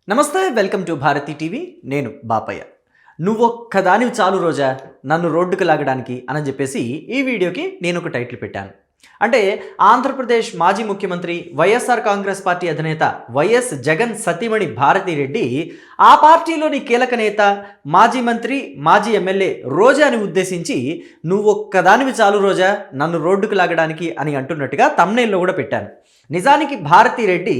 నమస్తే, welcome to Bharati TV. నేను బాపయ్య. నువ్వొక్కదానివి చాలు రోజా నన్ను రోడ్డుకు లాగడానికి అని చెప్పేసి ఈ వీడియోకి నేను ఒక టైటిల్ పెట్టాను. అంటే ఆంధ్రప్రదేశ్ మాజీ ముఖ్యమంత్రి వైఎస్ఆర్ కాంగ్రెస్ పార్టీ అధినేత వైఎస్ జగన్ సతీమణి భారతిరెడ్డి ఆ పార్టీలోని కీలక నేత మాజీ మంత్రి మాజీ ఎమ్మెల్యే రోజాని ఉద్దేశించి నువ్వొక్కదానివి చాలు రోజా నన్ను రోడ్డుకు లాగడానికి అని అంటున్నట్టుగా థంబ్నెయిల్లో కూడా పెట్టాను. నిజానికి భారతిరెడ్డి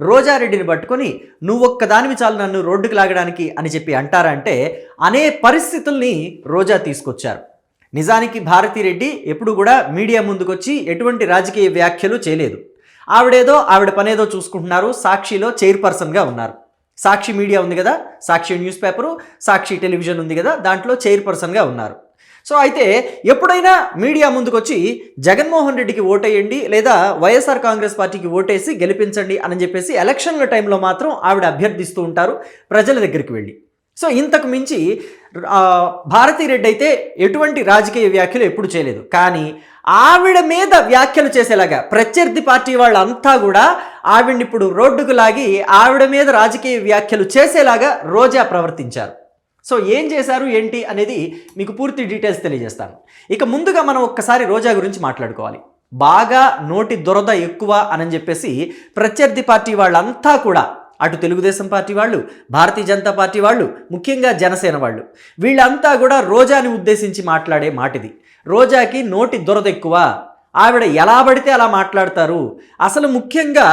రోజారెడ్డిని పట్టుకొని నువ్వొక్కదానివి చాలు నన్ను రోడ్డుకు లాగడానికి అని చెప్పి అంటారంటే అనే పరిస్థితుల్ని రోజా తీసుకొచ్చారు. నిజానికి భారతిరెడ్డి ఎప్పుడు కూడా మీడియా ముందుకొచ్చి ఎటువంటి రాజకీయ వ్యాఖ్యలు చేయలేదు. ఆవిడ పనేదో చూసుకుంటున్నారు. సాక్షిలో చైర్పర్సన్గా ఉన్నారు. సాక్షి మీడియా ఉంది కదా, సాక్షి న్యూస్ పేపరు, సాక్షి టెలివిజన్ ఉంది కదా, దాంట్లో చైర్పర్సన్గా ఉన్నారు. సో అయితే ఎప్పుడైనా మీడియా ముందుకొచ్చి జగన్మోహన్ రెడ్డికి ఓటేయండి లేదా వైఎస్ఆర్ కాంగ్రెస్ పార్టీకి ఓటేసి గెలిపించండి అని చెప్పేసి ఎలక్షన్ల టైంలో మాత్రం ఆవిడ అభ్యర్థిస్తూ ఉంటారు ప్రజల దగ్గరికి వెళ్ళి. సో ఇంతకు మించి భారతిరెడ్డి అయితే ఎటువంటి రాజకీయ వ్యాఖ్యలు ఎప్పుడు చేయలేదు. కానీ ఆవిడ మీద వ్యాఖ్యలు చేసేలాగా ప్రత్యర్థి పార్టీ వాళ్ళంతా కూడా ఆవిడని ఇప్పుడు రోడ్డుకు లాగి ఆవిడ మీద రాజకీయ వ్యాఖ్యలు చేసేలాగా రోజా ప్రవర్తించారు. సో ఏం చేశారు ఏంటి అనేది మీకు పూర్తి డీటెయిల్స్ తెలియజేస్తాను. ఇక ముందుగా మనం ఒక్కసారి రోజా గురించి మాట్లాడుకోవాలి. బాగా నోటి దురద ఎక్కువ అని చెప్పేసి ప్రత్యర్థి పార్టీ వాళ్ళంతా కూడా, అటు తెలుగుదేశం పార్టీ వాళ్ళు, భారతీయ జనతా పార్టీ వాళ్ళు, ముఖ్యంగా జనసేన వాళ్ళు, వీళ్ళంతా కూడా రోజాని ఉద్దేశించి మాట్లాడే మాటిది. రోజాకి నోటి దురద ఎక్కువ, ఆవిడ ఎలా పడితే అలా మాట్లాడతారు. అసలు ముఖ్యంగా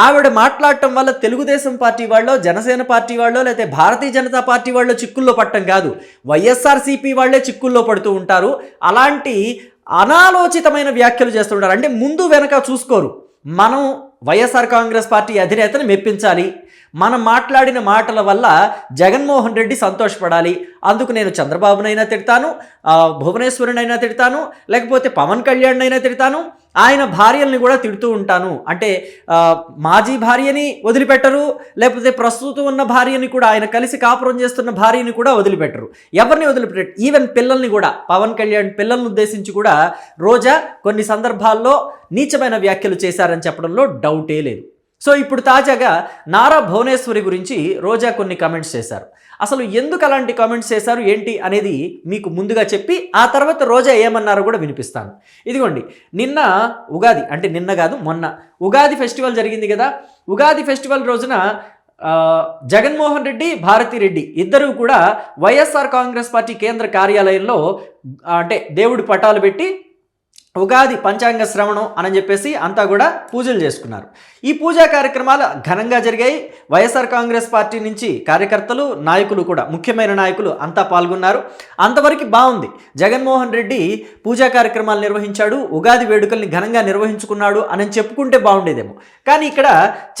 ఆవిడ మాట్లాడటం వల్ల తెలుగుదేశం పార్టీ వాళ్ళు, జనసేన పార్టీ వాళ్ళు, లేకపోతే భారతీయ జనతా పార్టీ వాళ్ళు చిక్కుల్లో పట్టడం కాదు, వైఎస్ఆర్సీపీ వాళ్ళే చిక్కుల్లో పడుతూ ఉంటారు. అలాంటి అనాలోచితమైన వ్యాఖ్యలు చేస్తుంటారు. అంటే ముందు వెనక చూసుకోరు. మనం వైఎస్ఆర్ కాంగ్రెస్ పార్టీ అధినేతని మెప్పించాలి, మనం మాట్లాడిన మాటల వల్ల జగన్మోహన్ రెడ్డి సంతోషపడాలి, అందుకు నేను చంద్రబాబునైనా తిడతాను, భువనేశ్వరునైనా తిడతాను, లేకపోతే పవన్ కళ్యాణ్ అయినా తిడతాను, ఆయన భార్యల్ని కూడా తిడుతూ ఉంటాను. అంటే మాజీ భార్యని వదిలిపెట్టరు, లేకపోతే ప్రస్తుతం ఉన్న భార్యని కూడా, ఆయన కలిసి కాపురం చేస్తున్న భార్యని కూడా వదిలిపెట్టరు. ఎవరిని వదిలిపెట్టరు, ఈవెన్ పిల్లల్ని కూడా, పవన్ కళ్యాణ్ పిల్లల్ని ఉద్దేశించి కూడా రోజా కొన్ని సందర్భాల్లో నీచమైన వ్యాఖ్యలు చేశారని చెప్పడంలో డౌటే లేదు. సో ఇప్పుడు తాజాగా నారా భువనేశ్వరి గురించి రోజా కొన్ని కామెంట్స్ చేశారు. అసలు ఎందుకు అలాంటి కామెంట్స్ చేశారు ఏంటి అనేది మీకు ముందుగా చెప్పి ఆ తర్వాత రోజా ఏమన్నారో కూడా వినిపిస్తాను. ఇదిగోండి, నిన్న ఉగాది, అంటే నిన్న కాదు మొన్న ఉగాది ఫెస్టివల్ జరిగింది కదా. ఉగాది ఫెస్టివల్ రోజున జగన్మోహన్ రెడ్డి, భారతిరెడ్డి ఇద్దరూ కూడా వైఎస్ఆర్ కాంగ్రెస్ పార్టీ కేంద్ర కార్యాలయంలో అంటే దేవుడి పటాలు పెట్టి ఉగాది పంచాంగ శ్రవణం అని చెప్పేసి అంతా కూడా పూజలు చేసుకున్నారు. ఈ పూజా కార్యక్రమాలు ఘనంగా జరిగాయి. వైఎస్ఆర్ కాంగ్రెస్ పార్టీ నుంచి కార్యకర్తలు, నాయకులు కూడా, ముఖ్యమైన నాయకులు అంతా పాల్గొన్నారు. అంతవరకు బాగుంది. జగన్మోహన్ రెడ్డి పూజా కార్యక్రమాలు నిర్వహించాడు, ఉగాది వేడుకల్ని ఘనంగా నిర్వహించుకున్నాడు అని చెప్పుకుంటే బాగుండేదేమో. కానీ ఇక్కడ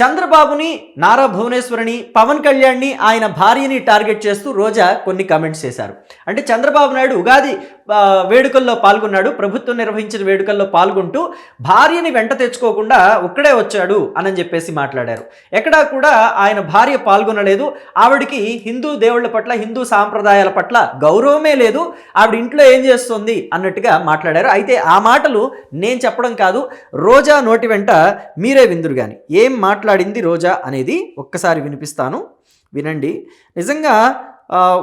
చంద్రబాబుని, నారా భువనేశ్వరిని, పవన్ కళ్యాణ్ని, ఆయన భార్యని టార్గెట్ చేస్తూ రోజా కొన్ని కామెంట్స్ చేశారు. అంటే చంద్రబాబు నాయుడు ఉగాది వేడుకల్లో పాల్గొన్నాడు, ప్రభుత్వం నిర్వహించిన వేడుకల్లో పాల్గొంటూ భార్యని వెంట తెచ్చుకోకుండా ఒక్కడే వచ్చాడు అని చెప్పేసి మాట్లాడారు. ఎక్కడా కూడా ఆయన భార్య పాల్గొనలేదు, ఆవిడికి హిందూ దేవుళ్ళ పట్ల, హిందూ సాంప్రదాయాల పట్ల గౌరవమే లేదు, ఆవిడ ఇంట్లో ఏం చేస్తుంది అన్నట్టుగా మాట్లాడారు. అయితే ఆ మాటలు నేను చెప్పడం కాదు, రోజా నోటి వెంట మీరే విందురు కానీ ఏం మాట్లాడింది రోజా అనేది ఒక్కసారి వినిపిస్తాను, వినండి. నిజంగా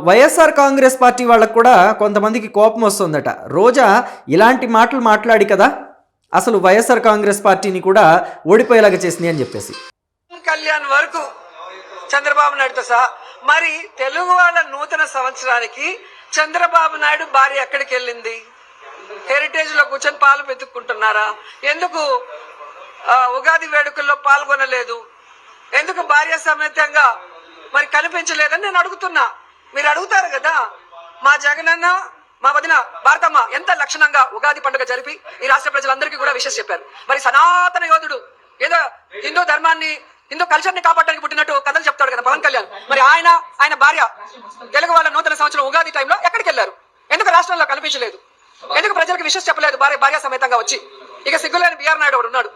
వైఎస్ఆర్ కాంగ్రెస్ పార్టీ వాళ్ళకు కూడా కొంతమందికి కోపం వస్తుందట. రోజా ఇలాంటి మాటలు మాట్లాడి కదా అసలు వైఎస్ఆర్ కాంగ్రెస్ పార్టీని కూడా ఓడిపోయేలాగా చేసింది అని చెప్పేసి. కళ్యాణ్ వరకు చంద్రబాబు నాయుడుతో సహా మరి తెలుగు వాళ్ళ నూతన సంవత్సరానికి చంద్రబాబు నాయుడు భార్య ఎక్కడికి వెళ్ళింది? హెరిటేజ్ లో కూర్చొని పాలు పెతుక్కుంటున్నారా? ఎందుకు ఉగాది వేడుకల్లో పాల్గొనలేదు? ఎందుకు భార్య సమేతంగా మరి కనిపించలేదని నేను అడుగుతున్నా. మీరు అడుగుతారు కదా, మా జగనన్న, మా వదిన భారతమ్మ ఎంత లక్షణంగా ఉగాది పండుగ జరిపి ఈ రాష్ట్ర ప్రజలందరికీ కూడా విషెస్ చెప్పారు. మరి సనాతన యోధుడు ఏదో హిందూ ధర్మాన్ని, హిందూ కల్చర్ ని కాపాడడానికి పుట్టినట్టు కథలు చెప్తాడు కదా పవన్ కళ్యాణ్. మరి ఆయన భార్య తెలుగు వాళ్ళ నూతన సంవత్సరం ఉగాది టైంలో ఎక్కడికి వెళ్ళారు? ఎందుకు రాష్ట్రంలో కనిపించలేదు? ఎందుకు ప్రజలకు విషెస్ చెప్పలేదు భార్య సమేతంగా వచ్చి? ఇక సిగ్గులేని బిఆర్ నాయుడు ఒకడు ఉన్నాడు.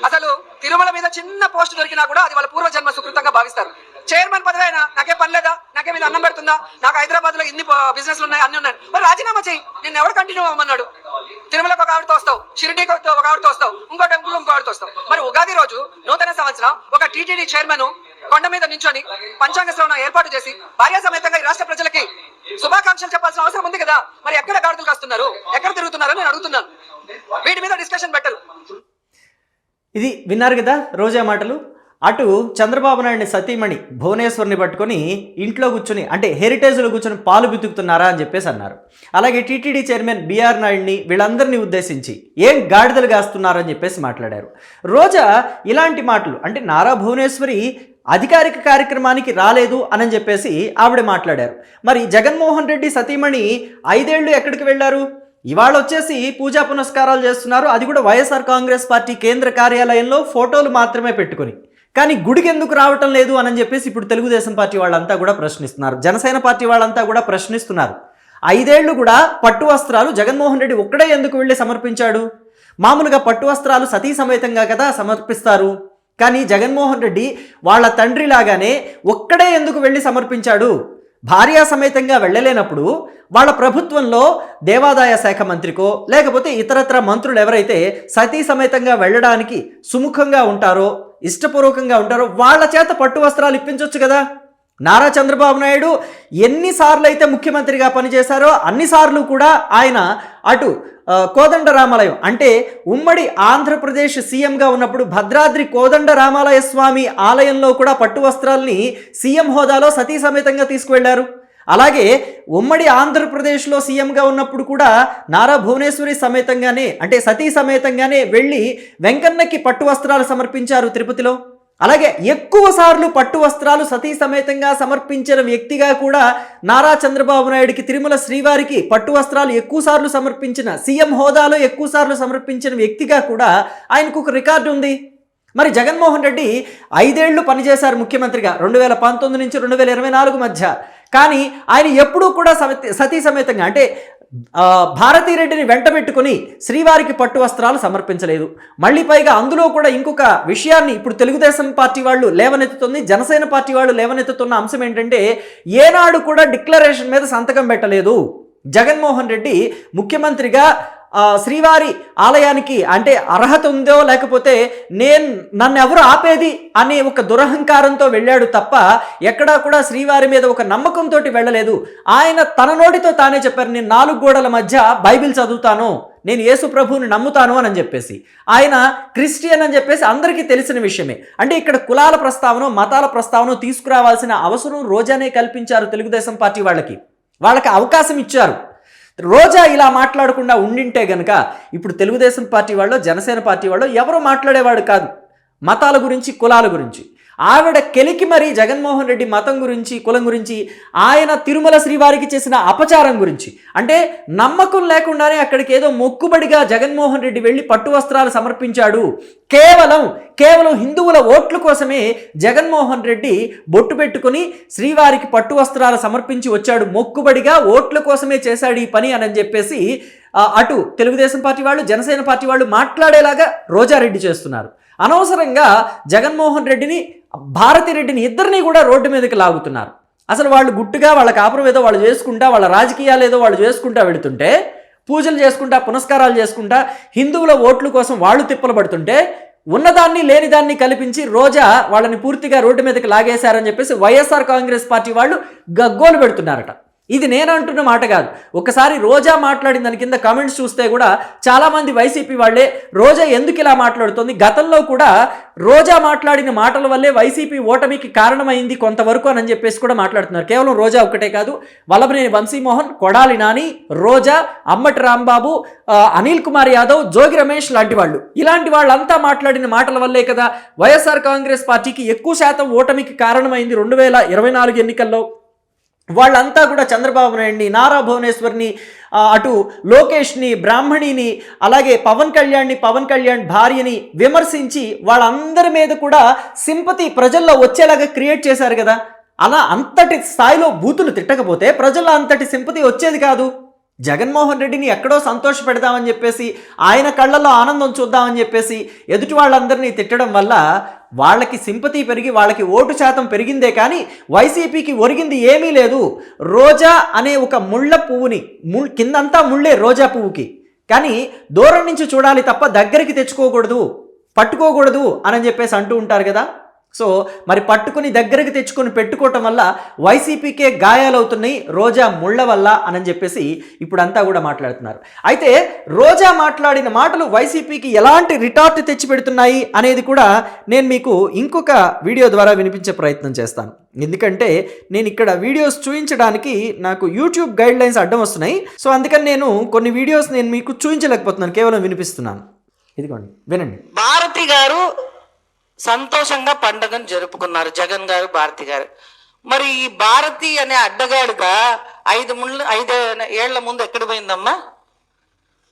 అసలు తిరుమల మీద చిన్న పోస్ట్ దొరికినా కూడా అది వాళ్ళ పూర్వజన్మ సుకృతంగా భావిస్తారు. చైర్మన్ పదవి అయినా నాకే పని లేదా, నాకే మీద అన్నం పెడుతుందా, నాకు హైదరాబాద్ లో ఇన్ని బిజినెస్లు ఉన్నాయి, అన్ని ఉన్నాయి, మరి రాజీనామా చేయి, నేను ఎవరు కంటిన్యూ అవ్వమన్నాడు? తిరుమలకు ఒక ఆవిడతో వస్తావు, షిరిడీకి ఒక ఆవిడతో వస్తావు, ఇంకో టెంపుల్ ఇంకో ఆవిడతో వస్తావు. మరి ఉగాది రోజు నూతన సంవత్సరం ఒక టీటీడీ చైర్మన్ కొండ మీద నించొని పంచాంగ శ్రవణం ఏర్పాటు చేసి భార్య సమేతంగా ఈ రాష్ట్ర ప్రజలకి శుభాకాంక్షలు చెప్పాల్సిన అవసరం ఉంది కదా. మరి ఎక్కడ గాడుదలు కాస్తున్నారు, ఎక్కడ తిరుగుతున్నారని నేను అడుగుతున్నాను. వీటి మీద డిస్కషన్ బెటర్. ఇది విన్నారు కదా రోజా మాటలు. అటు చంద్రబాబు నాయుడిని సతీమణి భువనేశ్వర్ని పట్టుకొని ఇంట్లో కూర్చొని అంటే హెరిటేజ్లో కూర్చొని పాలు బితుకుతున్నారా అని చెప్పేసి అన్నారు. అలాగే టీటీడీ చైర్మన్ బీఆర్ నాయుడిని వీళ్ళందరినీ ఉద్దేశించి ఏం గాడిదలు కాస్తున్నారని చెప్పేసి మాట్లాడారు. రోజా ఇలాంటి మాటలు అంటే నారా భువనేశ్వరి అధికారిక కార్యక్రమానికి రాలేదు అని చెప్పేసి ఆవిడ మాట్లాడారు. మరి జగన్మోహన్ రెడ్డి సతీమణి 5 ఏళ్ళు ఎక్కడికి వెళ్ళారు? ఇవాళ వచ్చేసి పూజా పునస్కారాలు చేస్తున్నారు, అది కూడా వైఎస్ఆర్ కాంగ్రెస్ పార్టీ కేంద్ర కార్యాలయంలో ఫోటోలు మాత్రమే పెట్టుకుని. కానీ గుడికి ఎందుకు రావటం లేదు అని చెప్పేసి ఇప్పుడు తెలుగుదేశం పార్టీ వాళ్ళంతా కూడా ప్రశ్నిస్తున్నారు, జనసేన పార్టీ వాళ్ళంతా కూడా ప్రశ్నిస్తున్నారు. 5 ఏళ్ళు కూడా పట్టు వస్త్రాలు జగన్మోహన్ రెడ్డి ఒక్కడే ఎందుకు వెళ్ళి సమర్పించాడు? మామూలుగా పట్టు వస్త్రాలు సతీ సమేతంగా కదా సమర్పిస్తారు. కానీ జగన్మోహన్ రెడ్డి వాళ్ళ తండ్రి లాగానే ఒక్కడే ఎందుకు వెళ్ళి సమర్పించాడు? భార్యా సమేతంగా వెళ్ళలేనప్పుడు వాళ్ళ ప్రభుత్వంలో దేవాదాయ శాఖ మంత్రికో లేకపోతే ఇతరత్ర మంత్రులు ఎవరైతే సతీ సమేతంగా వెళ్ళడానికి సుముఖంగా ఉంటారో ఇష్టపూర్వకంగా ఉంటారో వాళ్ళ చేత పట్టు వస్త్రాలు ఇప్పించవచ్చు కదా. నారా చంద్రబాబు నాయుడు ఎన్నిసార్లు అయితే ముఖ్యమంత్రిగా పనిచేశారో అన్నిసార్లు కూడా ఆయన అటు కోదండరామాలయం అంటే ఉమ్మడి ఆంధ్రప్రదేశ్ సీఎంగా ఉన్నప్పుడు భద్రాద్రి కోదండరామాలయ స్వామి ఆలయంలో కూడా పట్టు వస్త్రాల్ని సీఎం హోదాలో సతీ సమేతంగా తీసుకువెళ్లారు. అలాగే ఉమ్మడి ఆంధ్రప్రదేశ్లో సీఎంగా ఉన్నప్పుడు కూడా నారా భువనేశ్వరి సమేతంగానే అంటే సతీ సమేతంగానే వెళ్ళి వెంకన్నకి పట్టు వస్త్రాలు సమర్పించారు తిరుపతిలో. అలాగే ఎక్కువ సార్లు పట్టు వస్త్రాలు సతీ సమేతంగా సమర్పించిన వ్యక్తిగా కూడా నారా చంద్రబాబు నాయుడికి తిరుమల శ్రీవారికి పట్టు వస్త్రాలు ఎక్కువ సార్లు సమర్పించిన సీఎం హోదాలో ఎక్కువ సార్లు సమర్పించిన వ్యక్తిగా కూడా ఆయనకు ఒక రికార్డు ఉంది. మరి జగన్మోహన్ రెడ్డి 5 ఏళ్ళు పనిచేశారు ముఖ్యమంత్రిగా 2019 నుంచి 2024 మధ్య. కానీ ఆయన ఎప్పుడూ కూడా సతీ సమేతంగా అంటే భారతీరెడ్డిని వెంట పెట్టుకుని శ్రీవారికి పట్టు వస్త్రాలు సమర్పించలేదు. మళ్ళీ పైగా అందులో కూడా ఇంకొక విషయాన్ని ఇప్పుడు తెలుగుదేశం పార్టీ వాళ్ళు లేవనెత్తుతుంది, జనసేన పార్టీ వాళ్ళు లేవనెత్తుతున్న అంశం ఏంటంటే ఏనాడు కూడా డిక్లరేషన్ మీద సంతకం పెట్టలేదు. జగన్మోహన్ రెడ్డి ముఖ్యమంత్రిగా శ్రీవారి ఆలయానికి అంటే అర్హత ఉందో లేకపోతే నన్ను ఎవరు ఆపేది అనే ఒక దురహంకారంతో వెళ్ళాడు తప్ప ఎక్కడా కూడా శ్రీవారి మీద ఒక నమ్మకంతో వెళ్ళలేదు. ఆయన తన నోటితో తానే చెప్పారు, నేను 4 గోడల మధ్య బైబిల్ చదువుతాను, నేను యేసు ప్రభువుని నమ్ముతాను అని చెప్పేసి. ఆయన క్రిస్టియన్ అని చెప్పేసి అందరికీ తెలిసిన విషయమే. అంటే ఇక్కడ కులాల ప్రస్తావన మతాల ప్రస్తావన తీసుకురావాల్సిన అవసరం రోజానే కల్పించారు తెలుగుదేశం పార్టీ వాళ్ళకి అవకాశం ఇచ్చారు. రోజా ఇలా మాట్లాడకుండా ఉండింటే గనక ఇప్పుడు తెలుగుదేశం పార్టీ వాళ్ళు జనసేన పార్టీ వాళ్ళు ఎవరో మాట్లాడేవాడు కాదు మతాల గురించి కులాల గురించి. ఆవిడ కెలికి మరీ జగన్మోహన్ రెడ్డి మతం గురించి కులం గురించి ఆయన తిరుమల శ్రీవారికి చేసిన అపచారం గురించి అంటే నమ్మకం లేకుండానే అక్కడికి ఏదో మొక్కుబడిగా జగన్మోహన్ రెడ్డి వెళ్ళి పట్టు వస్త్రాలు సమర్పించాడు. కేవలం హిందువుల ఓట్ల కోసమే జగన్మోహన్ రెడ్డి బొట్టు పెట్టుకుని శ్రీవారికి పట్టు వస్త్రాలు సమర్పించి వచ్చాడు, మొక్కుబడిగా ఓట్ల కోసమే చేశాడు ఈ పని అని చెప్పేసి అటు తెలుగుదేశం పార్టీ వాళ్ళు జనసేన పార్టీ వాళ్ళు మాట్లాడేలాగా రోజారెడ్డి చేస్తున్నారు. అనవసరంగా జగన్మోహన్ రెడ్డిని భారతిరెడ్డిని ఇద్దరిని కూడా రోడ్డు మీదకి లాగుతున్నారు. అసలు వాళ్ళు గుట్టుగా వాళ్ళ కాపురం ఏదో వాళ్ళు చేసుకుంటా వాళ్ళ రాజకీయాలు ఏదో వాళ్ళు చేసుకుంటా వెళుతుంటే పూజలు చేసుకుంటా పునస్కారాలు చేసుకుంటా హిందువుల ఓట్ల కోసం వాళ్ళు తిప్పలు పడుతుంటే ఉన్నదాన్ని లేనిదాన్ని కల్పించి రోజా వాళ్ళని పూర్తిగా రోడ్డు మీదకి లాగేశారని చెప్పేసి వైఎస్ఆర్ కాంగ్రెస్ పార్టీ వాళ్ళు గగ్గోలు పెడుతున్నారట. ఇది నేను అంటున్న మాట కాదు. ఒకసారి రోజా మాట్లాడిన దాని కింద కామెంట్స్ చూస్తే కూడా చాలామంది వైసీపీ వాళ్ళే రోజా ఎందుకు ఇలా మాట్లాడుతుంది, గతంలో కూడా రోజా మాట్లాడిన మాటల వల్లే వైసీపీ ఓటమికి కారణమైంది కొంతవరకు అని చెప్పేసి కూడా మాట్లాడుతున్నారు. కేవలం రోజా ఒక్కటే కాదు, వల్లభనేని వంశీమోహన్, కొడాలి నాని, రోజా, అమ్మటి రాంబాబు, అనిల్ కుమార్ యాదవ్, జోగి రమేష్ లాంటి వాళ్ళు ఇలాంటి వాళ్ళంతా మాట్లాడిన మాటల వల్లే కదా వైఎస్ఆర్ కాంగ్రెస్ పార్టీకి ఎక్కువ శాతం ఓటమికి కారణమైంది 2024 ఎన్నికల్లో. వాళ్ళంతా కూడా చంద్రబాబు నాయుడిని, నారా భువనేశ్వర్ని, అటు లోకేష్ని, బ్రాహ్మణిని, అలాగే పవన్ కళ్యాణ్ భార్యని విమర్శించి వాళ్ళందరి మీద కూడా సింపతి ప్రజల్లో వచ్చేలాగా క్రియేట్ చేశారు కదా. అలా అంతటి స్థాయిలో బూతులు తిట్టకపోతే ప్రజల్లో అంతటి సింపతి వచ్చేది కాదు. జగన్మోహన్ రెడ్డిని ఎక్కడో సంతోష పెడదామని చెప్పేసి ఆయన కళ్ళల్లో ఆనందం చూద్దామని చెప్పేసి ఎదుటి వాళ్ళందరినీ తిట్టడం వల్ల వాళ్ళకి సింపతి పెరిగి వాళ్ళకి ఓటు శాతం పెరిగిందే కానీ వైసీపీకి ఒరిగింది ఏమీ లేదు. రోజా అనే ఒక ముళ్ళ పువ్వుని కిందంతా ముళ్ళే రోజా పువ్వుకి, కానీ దూరం నుంచి చూడాలి తప్ప దగ్గరికి తెచ్చుకోకూడదు, పట్టుకోకూడదు అని చెప్పేసి అంటూ ఉంటారు కదా. సో మరి పట్టుకుని దగ్గరికి తెచ్చుకొని పెట్టుకోవటం వల్ల వైసీపీకే గాయాలవుతున్నాయి రోజా ముళ్ళ వల్ల అని చెప్పేసి ఇప్పుడంతా కూడా మాట్లాడుతున్నారు. అయితే రోజా మాట్లాడిన మాటలు వైసీపీకి ఎలాంటి రిటార్ట్ తెచ్చి పెడుతున్నాయి అనేది కూడా నేను మీకు ఇంకొక వీడియో ద్వారా వినిపించే ప్రయత్నం చేస్తాను. ఎందుకంటే నేను ఇక్కడ వీడియోస్ చూపించడానికి నాకు యూట్యూబ్ గైడ్ లైన్స్ అడ్డం వస్తున్నాయి. సో అందుకని నేను కొన్ని వీడియోస్ నేను మీకు చూపించలేకపోతున్నాను, కేవలం వినిపిస్తున్నాను. ఇదిగోండి వినండి. భారతి గారు సంతోషంగా పండుగను జరుపుకున్నారు, జగన్ గారు భారతి గారు. మరి ఈ భారతి అనే అడ్డగాడిగా 5 ఏళ్ల ముందు ఎక్కడ పోయిందమ్మా?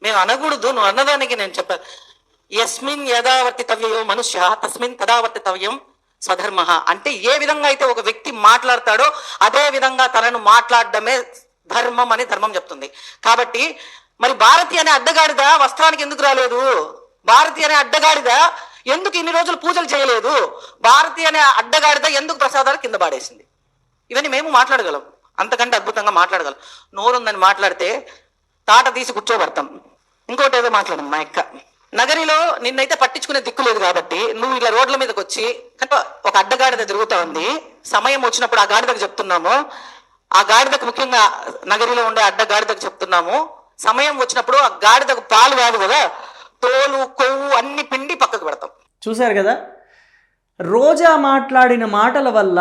మేము అనకూడదు, నువ్వు అన్నదానికి నేను చెప్పాను. యస్మిన్ యథావర్తితవ్యో మనుష్య తస్మిన్ తదావర్తితవ్యం స్వధర్మ. అంటే ఏ విధంగా అయితే ఒక వ్యక్తి మాట్లాడతాడో అదే విధంగా తనను మాట్లాడడమే ధర్మం అని ధర్మం చెప్తుంది. కాబట్టి మరి భారతి అనే అడ్డగాడిద వస్త్రానికి ఎందుకు రాలేదు? భారతి అనే అడ్డగాడిద ఎందుకు ఇన్ని రోజులు పూజలు చేయలేదు? భారతి అనే అడ్డగాడిద ఎందుకు ప్రసాదాలు కింద పాడేసింది? ఇవన్నీ మేము మాట్లాడగలం, అంతకంటే అద్భుతంగా మాట్లాడగలం. నోరుందని మాట్లాడితే తాట తీసి కూర్చోబడతాం. ఇంకోటి ఏదో మాట్లాడడం మా అక్క నగరిలో నిన్నైతే పట్టించుకునే దిక్కు లేదు కాబట్టి నువ్వు ఇలా రోడ్ల మీదకి వచ్చి ఒక అడ్డగాడిద తిరుగుతా ఉంది. సమయం వచ్చినప్పుడు ఆ గాడిదకు చెప్తున్నాము, ఆ గాడిదకు ముఖ్యంగా నగరిలో ఉండే అడ్డగాడిదకు చెప్తున్నాము, సమయం వచ్చినప్పుడు ఆ గాడిదకు పాలు కాదు కదా, తోలు కొవ్వు అన్ని పిండి పక్కకు పెడతాం. చూశారు కదా, రోజా మాట్లాడిన మాటల వల్ల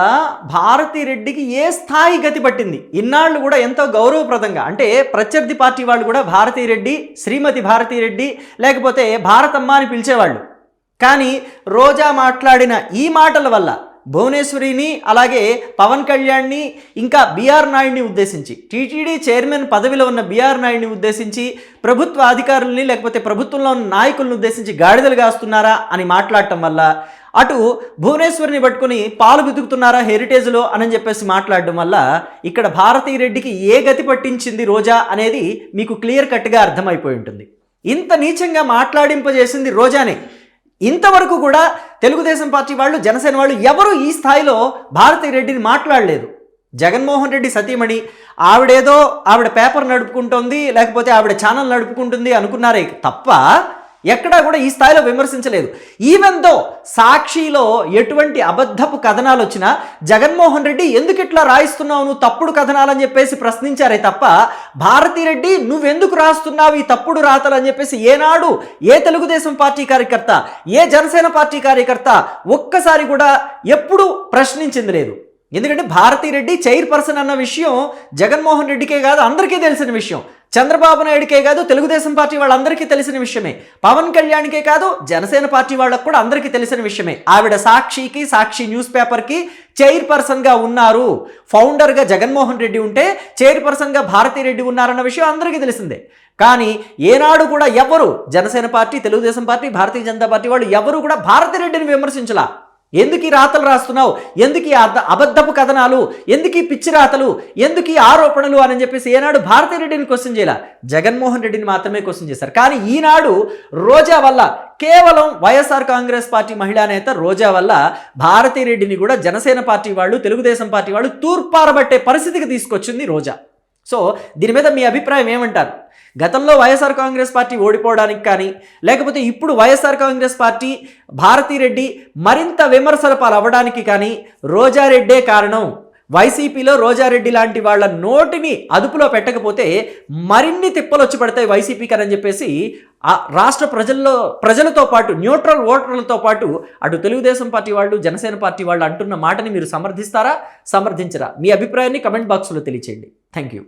భారతిరెడ్డికి ఏ స్థాయి గతి పట్టింది. ఇన్నాళ్ళు కూడా ఎంతో గౌరవప్రదంగా, అంటే ప్రత్యర్థి పార్టీ వాళ్ళు కూడా భారతిరెడ్డి, శ్రీమతి భారతిరెడ్డి లేకపోతే భారతమ్మ అని పిలిచేవాళ్ళు. కానీ రోజా మాట్లాడిన ఈ మాటల వల్ల భువనేశ్వరిని, అలాగే పవన్ కళ్యాణ్ని, ఇంకా బీఆర్ నాయుడిని ఉద్దేశించి, టీటీడీ చైర్మన్ పదవిలో ఉన్న బీఆర్ నాయుడిని ఉద్దేశించి, ప్రభుత్వ అధికారుల్ని లేకపోతే ప్రభుత్వంలో ఉన్న నాయకులను ఉద్దేశించి గాడిదలు కాస్తున్నారా అని మాట్లాడటం వల్ల, అటు భువనేశ్వరిని పట్టుకుని పాలు బితుకుతున్నారా హెరిటేజ్లో అని చెప్పేసి మాట్లాడడం వల్ల ఇక్కడ భారతిరెడ్డికి ఏ గతి పట్టించింది రోజా అనేది మీకు క్లియర్ కట్గా అర్థమైపోయి ఉంటుంది. ఇంత నీచంగా మాట్లాడింపజేసింది రోజానే. ఇంతవరకు కూడా తెలుగుదేశం పార్టీ వాళ్ళు, జనసేన వాళ్ళు ఎవరు ఈ స్థాయిలో భారతిరెడ్డిని మాట్లాడలేదు. జగన్మోహన్ రెడ్డి సతీమణి, ఆవిడ పేపర్ నడుపుకుంటుంది లేకపోతే ఆవిడ ఛానల్ నడుపుకుంటుంది అనుకున్నారే తప్ప ఎక్కడా కూడా ఈ స్థాయిలో విమర్శించలేదు. ఈవెన్ దో సాక్షిలో ఎటువంటి అబద్ధపు కథనాలు వచ్చినా జగన్మోహన్ రెడ్డి ఎందుకు ఇట్లా రాయిస్తున్నావు నువ్వు తప్పుడు కథనాలని చెప్పేసి ప్రశ్నించారే తప్ప భారతిరెడ్డి నువ్వెందుకు రాస్తున్నావు ఈ తప్పుడు రాతలు అని చెప్పేసి ఏనాడు ఏ తెలుగుదేశం పార్టీ కార్యకర్త, ఏ జనసేన పార్టీ కార్యకర్త ఒక్కసారి కూడా ఎప్పుడు ప్రశ్నించింది లేదు. ఎందుకంటే భారతిరెడ్డి చైర్పర్సన్ అన్న విషయం జగన్మోహన్ రెడ్డికే కాదు అందరికీ తెలిసిన విషయం, చంద్రబాబు నాయుడికే కాదు తెలుగుదేశం పార్టీ వాళ్ళందరికీ తెలిసిన విషయమే, పవన్ కళ్యాణ్కే కాదు జనసేన పార్టీ వాళ్ళకు కూడా అందరికీ తెలిసిన విషయమే. ఆవిడ సాక్షికి, సాక్షి న్యూస్ పేపర్కి చైర్పర్సన్గా ఉన్నారు. ఫౌండర్గా జగన్మోహన్ రెడ్డి ఉంటే చైర్పర్సన్గా భారతిరెడ్డి ఉన్నారన్న విషయం అందరికీ తెలిసిందే. కానీ ఏనాడు కూడా ఎవరు Janasena party, Telugu Desam party, Bharatiya Janata party వాళ్ళు ఎవరు కూడా భారతిరెడ్డిని విమర్శించలా. ఎందుకు ఈ రాతలు రాస్తున్నావు, ఎందుకు ఈ అబద్ధపు కథనాలు, ఎందుకు ఈ పిచ్చి రాతలు, ఎందుకు ఈ ఆరోపణలు అని చెప్పేసి ఏనాడు భారతిరెడ్డిని క్వశ్చన్ చేయాల, జగన్మోహన్ రెడ్డిని మాత్రమే క్వశ్చన్ చేశారు. కానీ ఈనాడు రోజా వల్ల, కేవలం వైఎస్ఆర్ కాంగ్రెస్ పార్టీ మహిళా నేత రోజా వల్ల భారతిరెడ్డిని కూడా జనసేన పార్టీ వాళ్ళు, తెలుగుదేశం పార్టీ వాళ్ళు తూర్పారబట్టే పరిస్థితికి తీసుకొచ్చింది రోజా. సో దీని మీద మీ అభిప్రాయం ఏమంటారు? గతంలో వైఎస్ఆర్ కాంగ్రెస్ పార్టీ ఓడిపోవడానికి కానీ, లేకపోతే ఇప్పుడు వైఎస్ఆర్ కాంగ్రెస్ పార్టీ భారతిరెడ్డి మరింత విమర్శల పాలవ్వడానికి కానీ రోజారెడ్డే కారణం. వైసీపీలో రోజారెడ్డి లాంటి వాళ్ళ నోటిని అదుపులో పెట్టకపోతే మరిన్ని తిప్పలు వచ్చి పడతాయి వైసీపీకి అని చెప్పేసి ఆ రాష్ట్ర ప్రజలతో పాటు, న్యూట్రల్ ఓటర్లతో పాటు అటు తెలుగుదేశం పార్టీ వాళ్ళు, జనసేన పార్టీ వాళ్ళు అంటున్న మాటని మీరు సమర్థిస్తారా, సమర్థించరా? మీ అభిప్రాయాన్ని కమెంట్ బాక్స్లో తెలియచేయండి. Thank you.